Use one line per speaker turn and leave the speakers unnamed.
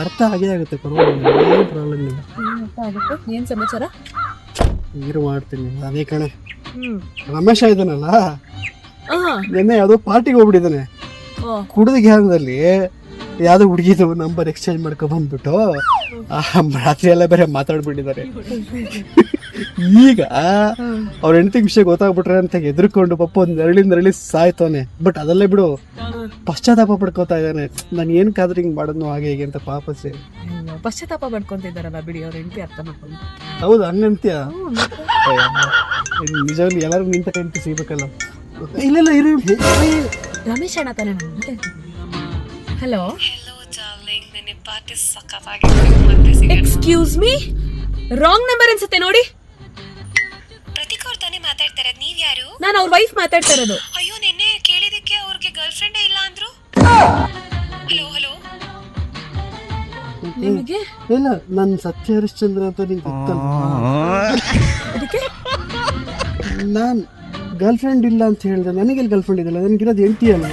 ಅರ್ಥ ಆಗೇ ಆಗುತ್ತೆ, ಪರವಾಗಿಲ್ಲ, ಏನು ಪ್ರಾಬ್ಲಮ್ ಇಲ್ಲ.
ಏನ್ ಸಮಾಚಾರ?
ನೀರು ಮಾಡ್ತೀನಿ ಅದೇ ಕಣೆ. ರಮೇಶ ಇದ್ದಾನಲ್ಲ, ನಿನ್ನೆ ಯಾವುದೋ ಪಾರ್ಟಿಗೆ ಹೋಗ್ಬಿಟ್ಟಿದ್ದಾನೆ. ಕುಡಿದ ಗ್ಯಾನ್ದಲ್ಲಿ ಯಾವುದೋ ಹುಡುಗಿದು ನಂಬರ್ ಎಕ್ಸ್ಚೇಂಜ್ ಮಾಡ್ಕೊ ಬಂದ್ಬಿಟ್ಟು ರಾತ್ರಿ ಎಲ್ಲ ಬೇರೆ ಮಾತಾಡ್ಬಿಟ್ಟಿದ್ದಾರೆ. ಈಗ ಅವ್ರ ಹೆಂಡತಿ ವಿಷಯ ಗೊತ್ತಾಗ್ಬಿಟ್ರೆ ಅಂತ ಎದುರ್ಕೊಂಡು ಪಾಪ ಒಂದ್ ನರಳಿ ಸಾಯ್ತವನೆ. ಬಟ್ ಅದಲ್ಲೇ ಬಿಡು, ಪಶ್ಚಾತ್ತಾಪ ಪಡ್ಕೋತಾ ಇದ್ದಾನೆ. ನಾನು ಏನ್ ಕಾದ್ರೆ ಹಿಂಗ್ ಮಾಡೋದು ಹಾಗೆ ಹೇಗೆ ಅಂತ ಪಾಪಸೆ
ಪಶ್ಚಾತ್ತಾಪ ಪಡ್ಕೊಂತಿದ್ದಾರಲ್ಲ ಬಿಡಿ, ಅವ್ರ ಹೆಂಡತಿ ಅರ್ಥ ಮಾಡ್ಕೊಂಡು.
ಹೌದು, ಹಂಗಂತ್ಯ? ನಿಜವಾಗ್ಲೂ ಎಲ್ಲರೂ ನಿಂತ ಹೆಂಡತಿ ಸಿಗ್ಬೇಕಲ್ಲ. ಇಲ್ಲ ಇರು,
ರಮೇಶ್ ಅಣ್ಣ ತಾನೇ ನಾನು hello excuse me, wrong number ಅನ್ಸುತ್ತೆ ನೋಡಿ.
ಪ್ರತೀಕ್ ಅವ್ರು ತಾನೇ ಮಾತಾಡ್ತಾ ಇರೋದು, ನೀವ್ ಯಾರು?
ನಾನು ಅವ್ರ ವೈಫ್ ಮಾತಾಡ್ತಾ ಇರೋದು.
ಅಯ್ಯೋ, ನಿನ್ನೆ ಕೇಳಿದಕ್ಕೆ ಅವ್ರಿಗೆ ಗರ್ಲ್ ಫ್ರೆಂಡ್ ಇಲ್ಲ ಅಂದ್ರು. ಹಲೋ ಹಲೋ,
ನಿಮಗೆ
ಇಲ್ಲ, ನನ್ ಸತ್ಯ ಹರಿಶ್ಚಂದ್ರ ಅಂತ ನಿಂಗೆ ಗೊತ್ತಲ್ಲ.
ಅದಕ್ಕೆ
ನಾನ್ ಗರ್ಲ್ ಫ್ರೆಂಡ್ ಇಲ್ಲ ಅಂತ ಹೇಳಿದೆ. ನನಗೆಲ್ಲಿ ಗರ್ಲ್ ಫ್ರೆಂಡ್ ಇದಲ್ಲ, ನನಗಿರೋದು ಹೆಂಡತಿ ಅಲ್ಲ.